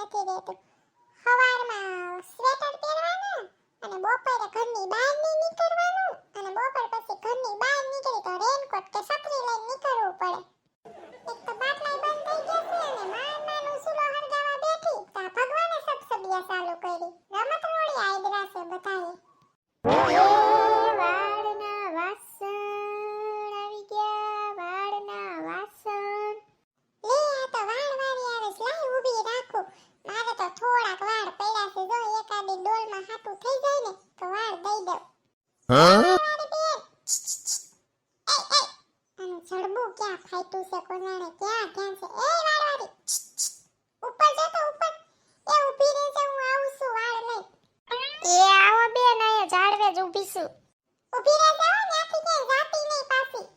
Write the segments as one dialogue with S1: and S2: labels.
S1: નથી રહેતું. સવારમાં સ્વેટર પહેરવાનું અને બપોરે ઘરની બહાર નહીં નીકળવાનું અને બપોર પછી ઘરની બહાર નીકળી તો રેનકોટ કે છત્રી લઈને નીકળવું પડે. એક તો બાટલાય બંધ થઈ ગયા છે અને માનું ચૂલો હળગાવા બેઠી તો આ ભગવાને સબસબિયા ચાલુ કરી. રમત રોડી આયદરા છે બધાએ. વાળના વાસણ આવી ગયા, વાળના વાસણ. લે આ તો વાળવાળી આવે છે, લાય ઊભી રાખું. મારે તો થોડાક વાળ પડ્યા છે, જો એકાદી ડોલમાં હાટું થઈ જાય ને તો વાળ દઈ દઉં. વાળવાળી બેન, આનું જડબું ક્યાં ફાટ્યું છે કોનાણે, ક્યાં છે? એ વાળવાળી, ઉપર જો તો ઉપર. એ ઊભી રહેજે, હું આવું છું વાળ લઈ. એ આવો બેન, અહીંયા ઝાડવે જ ઊભી છું. ઊભી રહેજે હો, ન્યાથી ક્યાંય જાતી નહીં પાછી.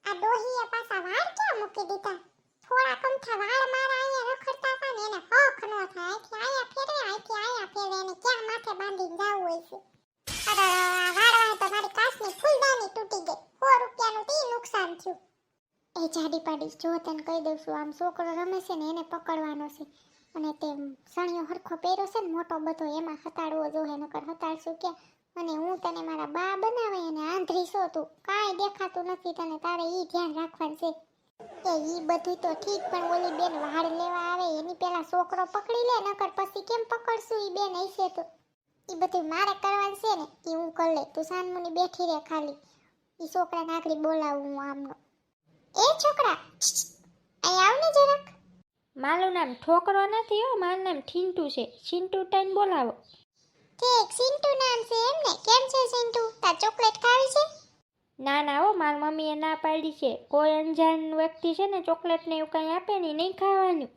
S1: આ ડોહીએ પાછા વાળ ક્યાં મૂકી દીધા? થોડા કમથા વાળ મારા અહીંયા રખડતા હતા ને એને હક નો થાય. અહીંથી આયા ફેરવે એને ક્યાં માથે બાંધીને જાવું હોય છે. અરે વાળવા તો મારી કાચની ફૂલદાની તૂટી ગઈ. 100 રૂપિયાનું તી નુકસાન થયું. એ જાડી પાડી જો તને કહી દઉં છું, આમ છોકરો રમે છે ને એને પકડવાનો છે અને તે સણિયો હરખો પહેર્યો છે ને મોટો બધો, એમાં હતાડવો જોહે, નકર હતાડશું ક્યાં? અને હું તને મારા બા બનાવે અને આંધળી છો તું, કાંઈ દેખાતું નથી તને, તારે ઈ ધ્યાન રાખવાનું છે. કે ઈ બધું તો ઠીક, પણ ઓલી બેન વાળ લેવા આવે એની પેલા છોકરો પકડી લે, નકર પછી કેમ પકડશું? ઈ બેન હશે તો ઈ બધું મારે કરવાનું છે ને, ઈ હું કરી લે. તું સાનમુની બેઠી રહે ખાલી, ઈ છોકરાને આગળ બોલાવું હું આમનો. એ છોકરા, અહીં આવ ને જરાક.
S2: મારું નામ ઠોકરો નથી હો, મારું નામ ઠીંટુ છે. ચિંટુ ટાઈમ બોલાવો.
S1: ઠીક, સિન્ટુ નામ છે એમ ને? કેમ છે સિન્ટુ, તાર ચોકલેટ ખાવી છે?
S2: ના ના હો, મારી મમ્મીએ ના પાડી છે. કોઈ અંજાન વ્યક્તિ છે ને ચોકલેટ ને એવું કંઈ આપે ને નહીં ખાવાનું.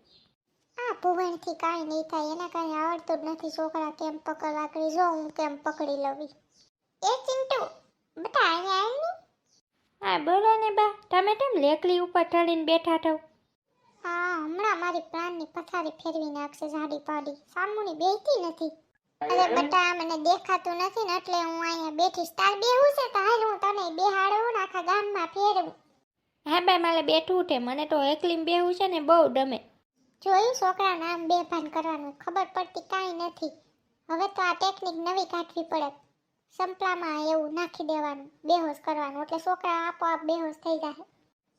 S1: આ ભુવનથી કાંઈ નહીં થાય, એને કાંઈ આવડતું જ નથી. છોકરા કેમ પકડવા કરી, જો હું કેમ પકડી લવી. એ ચિંટુ બટા અહીંયા આવ ને.
S2: હા બોલો ને બા, તમે કેમ લેકલી ઉપર ચડીને બેઠા થાવ?
S1: હા, હમણાં મારી પ્લાનની પથારી ફેરવી નાખશે જાડી પાડી. સામુની બેઠી નથી. અરે બટા, મને દેખાતું નથી ને એટલે હું અહીંયા બેઠી. તાર બેહું છે તો હાલ હું તને બેહાડું ને આખા ગામમાં ફેરવું.
S2: હા બા, મારે બેઠું ઉઠે, મને તો એકલીમ બેહું છે ને બહુ ગમે.
S1: જોયું, છોકરાને આમ બેભાન કરવાનું, ખબર પડતી કાંઈ નથી. હવે તો આ ટેકનિક નવી કાઢવી પડે. સંપલામાં એવું નાખી દેવાનું, બેહોશ કરવાનું, એટલે છોકરા આપોઆપ બેહોશ થઈ જાય.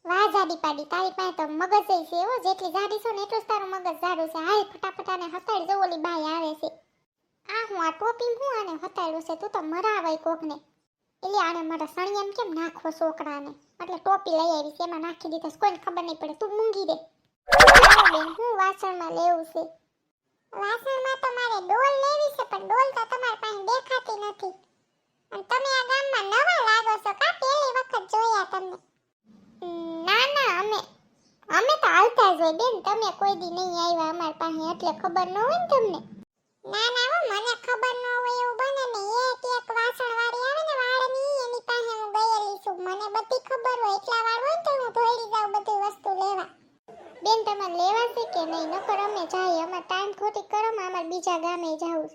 S1: વાહ જાડી પાડી, તારી પાસે તો મગજ છે એવો, જેટલી જાડી છો ને એટલું જ તારું મગજ જાડું છે. હાલ ફટાફટાને હતાડ, જો ઓલી બાઈ આવે છે. આ હું આ ટોપી હું આને હતાડ્યું છે, તું તો મરાવાય કોકને. એટલે આને મારા સણિયામ કેમ નાખવો છોકરાને, એટલે ટોપી લઈ આવી છે એમાં નાખી દીધા, કોઈને ખબર નહીં પડે. તું મૂંગી દે. બેન, હું વાસણમાં લેવું છે. વાસણમાં તો મારે ડોલ લેવી છે, પણ ડોલ તો તમારી પાસે દેખાતી નથી. અને તમે આ ગામમાં નવા લાગો છો કા? પહેલી વખત જોયા તમને. ના ના, અમે તો આવતા જ હોય બેન, તમે કોઈ દી નહીં આવ્યા અમારી પાસે એટલે ખબર ન હોય ને તમને. ના ના હો, મને ખબર ન હોય એવું બને ને. એક વાસણ વાળી આવે ને વાળની, એની પાસે હું ગયેલી છું. મને બધી ખબર હોય, એટલા વાળ હોય તો હું ધોઈ જાઉં બધી વસ્તુ લેવા. બેન તમારે લેવા છે કે નહીં? નકર અમે જાય, અમાર ટાઈમ ખોટી કરો, અમાર બીજા ગામે જાવું.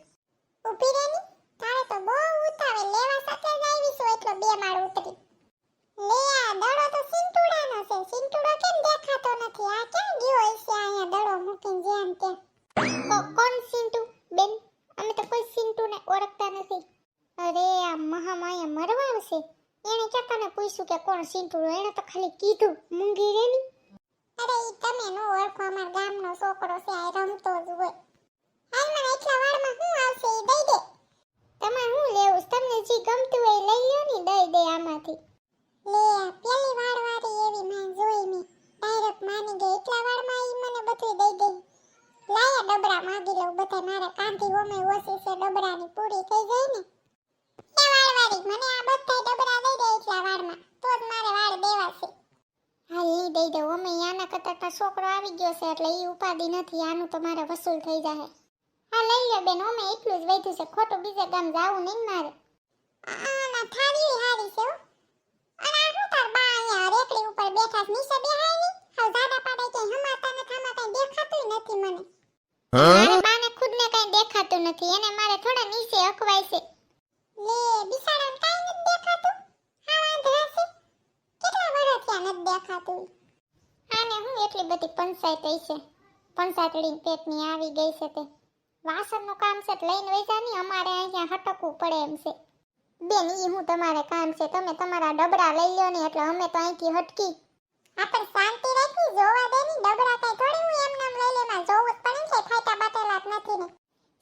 S1: ઊભી રહે ની, તારે તો બહુ ઉતાવે. લેવા સાથે જ આવીશું એટલો 2 માળ ઉતરી. લે આ દડો તો સિંટુડાનો છે. સિંટુડો કેમ દેખાતો નથી? આ ક્યાં ગયો હશે અહીંયા દડો મૂકીને જેમ તેમ? કોણ સિંટુ? બેન, અમે તો કોઈ સિંટુને ઓળખતા નથી. અરે આ મહામાયા મરવા આવશે. એને ક્યાં તને પૂછ્યું કે કોણ સિંટુડો? એને તો ખાલી કીધું મૂંગી રે ની. અરે ઈ તમે નો ઓળખો, અમાર ગામનો છોકરો છે, આ રમતો જ હોય. હાલ મને એટલા વાળમાં શું આવશે ઈ દઈ દે. તમારે હું લેવું? તમને જે ગમતું હોય લઈ લ્યો ની, દઈ દે આમાંથી. લે પેલી વાળવાળી એવી મેં જોઈ ની, ડાયરેક્ટ માની ગઈ. એટલા વાળમાં ઈ મને બધું દઈ દે. લાયા ડબરા માગી લઉં બધા, મારે કાંધી ઓમે ઓછી છે, ડબરાની પૂરી થઈ જાય ને. એ વાળવાળી મને આ બધા ડબરા દઈ દે એટલા વાળમાં, તો જ મારે વાળ દેવા છે. હાલ ઈ દઈ દઉં. અમે આના કરતા છોકરો આવી ગયો છે એટલે ઈ ઉપાધિ નથી, આનું તો મારે વસૂલ થઈ જાય. હા લઈ લે બેન, અમે એટલું જ વધ્યું છે, ખોટું બીજે ગામ જાવું નહીં મારે. આના થાળી હારી છે હો. અને આ શું તાર બા અહીંયા રેકડી ઉપર બેઠા છે, નીચે બેહાય ની? હાવ જાડા પાડે કે હમાતા ને થામા કઈ દેખાતું નથી મને. મારે બાને ખુદને કઈ દેખાતું નથી, એને મારે થોડા નીચે અકવાય છે. લે બિચારાને કઈ નથી દેખાતું? હા વાંધરા છે. કેટલા વર્ષ થયા નથી દેખાતું? આને હું એટલી બધી પંચાયત હશે. પંસાતડી પેટની આવી ગઈ છે તે વાસણનું કામ છે એટલે લઈને વઈ જા ની, અમારે અહીંયા હટકવું પડે એમ છે. બેન ઈ હું તમારે કામ છે, તમે તમારા ડબરા લઈ લ્યો ને એટલે અમે તો અહીંથી હટકી. આપણે શાંતિ રાખી જોવા દે ની, ડબરા કઈ થોડી હું એમ નામ લઈ લેમાં જોવું જ પડે કે ફાટા બાટેલા જ નથી ને.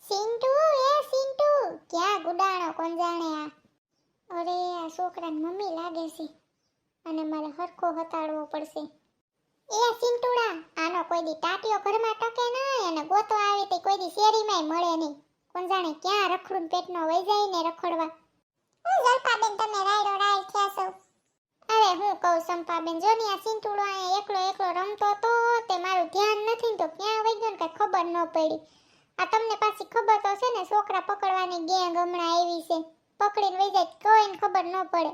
S1: સિન્ટુ એ સિન્ટુ ક્યાં ગુડાણો કોણ જાણે આ. અરે આ છોકરાની મમ્મી લાગે છે અને મારે હરખો હતાડવો પડશે. એ સિન્ટુડા આનો કોઈ દી ટાટિયો ઘરમાં ટકે નહીં અને ગોતો આવી તે કોઈ દી શેરીમાંય મળે નહીં. કોણ જાણે ક્યાં રખડું પેટનો વઈ જાય ને રખડવા. હું જલપાબેન તમે રાયડો રાય થયા છો. અરે હું કહું સંપાબેન જો ની આ સિન્ટુડો અહીંયા એકલો એકલો રમતો તો તે મારું ધ્યાન નથી તો ક્યાં વઈ ગયો ને કઈ ખબર ન પડી. આ તમને પાછી ખબર તો છે ને છોકરા પકડવાની ગેંગ હમણાં આવી છે, પકડીને વઈ જાય કોઈને ખબર ન પડે.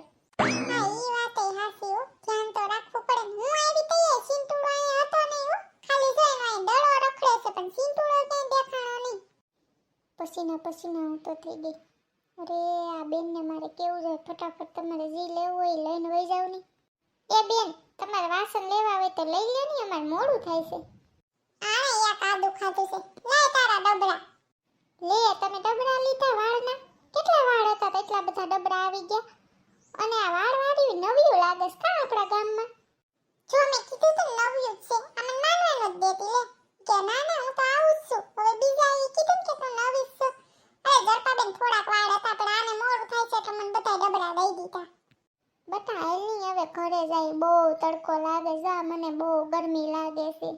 S1: હા ઈ વાતે હાસી હો, ધ્યાન તો રાખવું પડે. હું આવી તો એ સિન્ટુડો અહીંયા હતો નહીં હો, ખાલી જોઈને અહીં દડો રખડે છે પણ સિન્ટુડો ક્યાંય દેખાણો નહીં. પસીના હું તો થઈ ગઈ. અરે આ બેનને મારે કેવું છે, ફટાફટ તમારે જે લેવું હોય લઈને વઈ જાવ ની. એ બેન તમારે વાસણ લેવા હોય તો લઈ લે ની, અમારે મોડું થાય છે. આને એક આદુ ખાધું છે, લે તારા ડબરા. લે તમે ડબરા લીધા વાળના, કેટલા વાળ હતા તો એટલા બધા ડબરા આવી ગયા. અને આ વાળવાળી નવીયું લાગે છે કા આપણા ગામમાં. જો મેં કીધું તો નવીયું જ છે, આને માનવાનું જ દેતી લે કે ના ના હું તો આવું જ છું. હવે બીજા એ કીધું કે તું નવી જ છો. અરે જરપાબેન થોડાક વાળ હતા પણ આને મોડું થાય છે તો મને બધા ડબરા દઈ દીધા. બટા હાલની હવે ઘરે જાય, બહુ તડકો લાગે છે, મને બહુ ગરમી લાગે છે.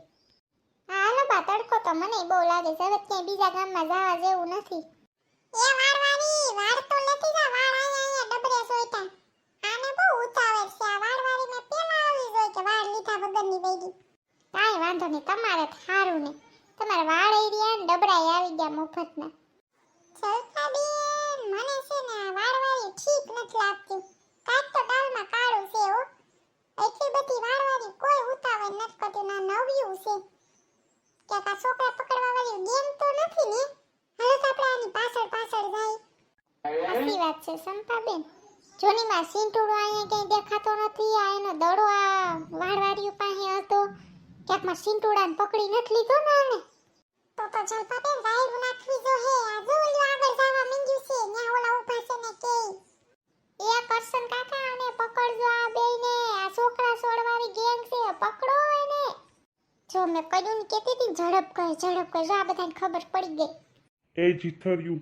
S1: હા હાલો બા તડકો તો મને બહુ લાગે છે, હવે ક્યાંય બીજા ગામમાં જવા જેવું નથી. એ વાળવાળી વાળ તો લેતી જા, વાળ અહીંયા ડબરે સોઈતા. આને બહુ ઉતાવળ છે, આ વાળવાળી મે પેલા આવી જોઈ કે વાળ લીધા વગરની વઈ ગઈ. કાંઈ વાંધો નહીં, તમારે થારું ને તમારે વાળ એરિયા ને ડબરાય આવી ગયા મફતના. જલપાબેન મને છે ને આ વાળવાળી ઠીક નથી લાગતી, કાંઈક તો ડાળમાં કાળું છે હો. એટલી બધી વાળવાળી કોઈ ઉતાવળ નથી કરતું, ના નવ્યું છે કે આ છોકરા પકડવા વાળી ગેમ તો નથી ને. હાલો તો આપણે આની પાછળ પાછળ જાય. સાચી વાત છે સંપાબેન, જોનીમાં સિન્ટુડો અહીંયા ક્યાંય દેખાતો નથી. આ એનો દડો આ વાળવાળીઓ પાસે હતો, ક્યાંકમાં સિન્ટુડાને પકડી નથી લીધો ને આને. તો જલપાબેન રાઈડ નાખવી જો હે, આ જો ઓલું આગળ જવા માંડ્યું છે, ન્યા ઓલા ઊભા છે ને કે એ કરશન કાકા આને પકડજો આ બેયને, આ છોકરા છોડવાની ગેંગ છે, પકડો એને. જો મેં કીધું ને કેતી હતી ઝડપ કર જો આ બધાને ખબર પડી ગઈ.
S3: એ જીથર્યું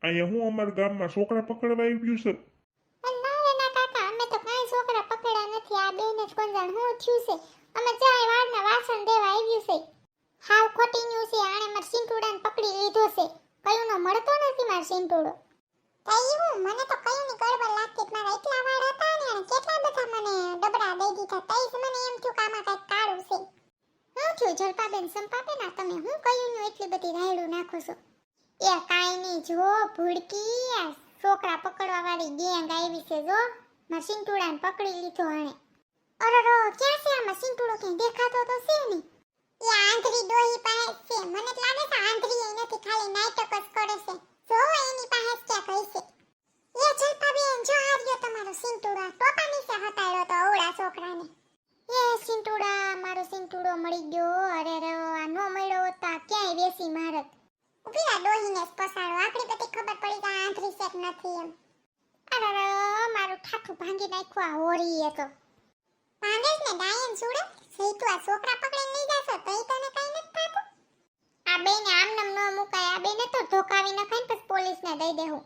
S3: અહીંયા હું અમારા ગામમાં છોકરા પકડવા આવ્યું છે.
S1: ના કાકા અમે તો કાંઈ છોકરા પકડ્યા નથી, આ બેને જ કોણ જાણ હું થયું છે. અમે ચાય વાળના વાસણ દેવા આવ્યું છે. હાવ ખોટી ન્યૂઝ છે, આણે માર સિન્ટુડાને પકડી લીધો છે. કયું નો મળતો નથી માર સિન્ટુડો. તઈ મને તો કયું ની ગડબડ લાગતી, મારા એટલા વાળ હતા ને અને કેટલા બધા મને ડબરા દઈ દીધા. તઈ જ મને એમ થયું કે આમાં કાંઈક કાળું છે. હું થયું જલપાબેન સંપાબેન આ તમે હું કયું નું એટલી બધી રાયડું નાખો છો. એ કાંઈ નહીં, જો ભૂડકી આ છોકરા પકડવા વાળી ગેંગ આવી છે, જો માર સિન્ટુડાને પકડી લીધો આણે. અરે ક્યાં છે આમાં સિન્ટુડો, ક્યાંય દેખાતો તો છે નહીં. એ આંધળી ડોહી પાસે છે, મને જ લાગે છે આંધળી એ નથી, ખાલી નાટક જ કરે છે. જો એની પાસે ક્યાં કઈ છે. એ જલપાબેન જો આ રહ્યો તમારો સિન્ટુડો, ટોપા નીચે હટાડ્યો તો ઓળા છોકરાને. એ સિન્ટુડા મારો સિન્ટુડો મળી ગયો. અરે આ નો મળ્યો હોત તો આ ક્યાંય બેસી મારત. ઉભીરા ડોહીને જ પસાડો, આપણી બધી ખબર પડી કે આંધળી સેટ નથી એમ. અરે મારું ઠાઠું ભાંગી નાખ્યું આ હોરી એ તો. ભાંગેશ ને ડાયન સુડે સહી તું આ છોકરા પકડીને લઈ જાશો તઈ તને કઈ નથી થાતું. આ બેને આમનામ ન મુકાય, આ બેને તો ધોકાવી નખાય ને પછી પોલીસને દઈ દેવું.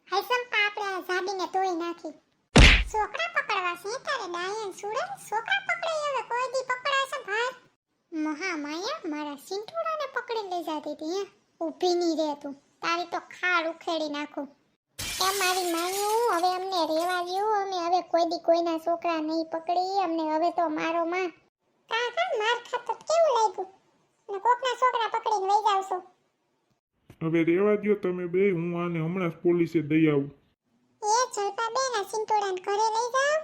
S1: હાઈસમ આપણે આ જાડીને ધોઈ નાખી. છોકરા પકડવા છે તારે ડાયન સુડે, છોકરા પકડે હવે કોઈ દી પકડાશે ભાઈ. મહા માયા મારા સિન્ટુડાને પકડી લઈ જાતી હતી. ઊભી ની રહે તું, તારી તો ખાડ ઉખેડી નાખું. એ મારી માન્યું હવે અમને રેવા દ્યો, અમે હવે કોઈ દી કોઈના છોકરા નહીં પકડી, અમને હવે તો મારો માં. કાકા માર ખાતો કેવું લાગ્યું ને કોકના છોકરા પકડીને લઈ જાવશો.
S3: હવે રેવા દ્યો તમે બે, હું આને હમણાં જ પોલીસે દઈ આવું.
S1: એ જલપાબેન આ સિન્ટુડાને ઘરે લઈ જાવ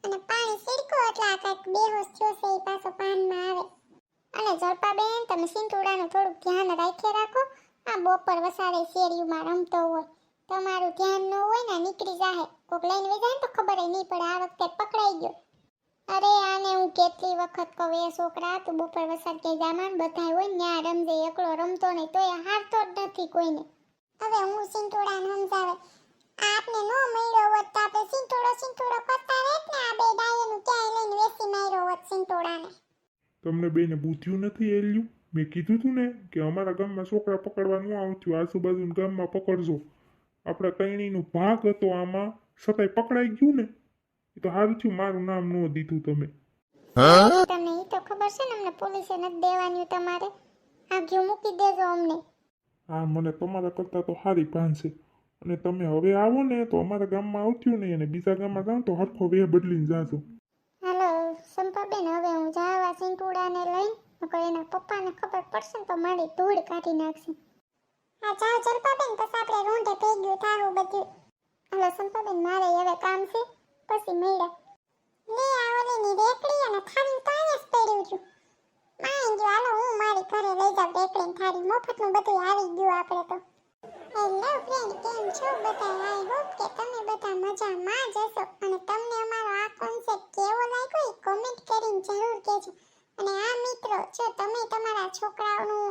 S1: અને પાણી સીડકો એટલે આ કાંઈક બેહોશ થયો છે એ પાછો પાનમાં આવે. અને જલપાબેન તમે સિન્ટુડાનું થોડુંક ધ્યાન રાખી રાખો, આ બપોર વસાડે શેરીમાં રમતો હોય, તમારું ધ્યાન ન હોય ને નીકળી જાહે, કોક લઈને વઈ જાય ને તો ખબર નહીં પડે. આ વખતે પકડાઈ ગયો. અરે આને હું કેટલી વખત કહું એ છોકરા તું બપોર વસાદ કે જામાન બધાય હોય ન્યા રમજે એકલો રમતો નહીં તોય હારતો જ નથી કોઈને. હવે હું સિંટોડાને સમજાવે આપને નો મળ્યો હોત તો આપણે સિંટોડો કરતા રહેત ને આ બે ડાયનું ક્યાંય લઈને વેસી માર્યો હોત સિંટોડાને.
S3: તમને બેને બુદ્ધિયું નથી એલ્યું? મેં કીધું તું ને કે અમારા ગામમાં છોકરા પકડવા ન આવતું, આજુબાજુના ગામમાં પકડજો. આપણા કૈણીનો ભાગ હતો આમાં, છતાંય પકડાઈ ગયું ને. એ તો સારું થયું મારું નામ ન દીધું તમે.
S1: તમને ઈ તો ખબર છે ને અમને પોલીસે નથી દેવાની તમારે. આ ગયું મૂકી દેજો અમને.
S3: હા મને તમારા કરતાં તો સારી ભાન છે. અને તમે હવે આવો ને તો અમારા ગામમાં આવતું નહીં અને બીજા ગામમાં જાઓ તો હરખો વેહ બદલીને જાજો.
S1: હાલો સંપાબેન હવે હું જાવા સિંટુડાને લઈને નકર એના પપ્પાને ખબર પડશે ને તો મારી ધૂળ કાઢી નાખશે. હા જાઓ ચંપાબેન પછી આપણે રોંઢે ભેગ્યું થારું બધું. હાલો સંપાબેન મારે હવે કામ છે પછી મળ્યા. લે આ ઓલીની રેકડી અને થાળી તો અહીંયા જ પડ્યું છું. માં ગયો હાલો હું મારી ઘરે લઈ જાઉં રેકડીને થાળી મફતનું બધું આવી ગયું આપણે તો. હેલો ફ્રેન્ડ કેમ છો બધા? આઈ હોપ કે તમે બધા મજામાં જ હશો અને તમને અમારો આ કોન્સેપ્ટ કેવો લાગ્યો એ કોમેન્ટ કરીને જરૂર કહેજો. અને આ મિત્રો જો તમે તમારા છોકરાઓનું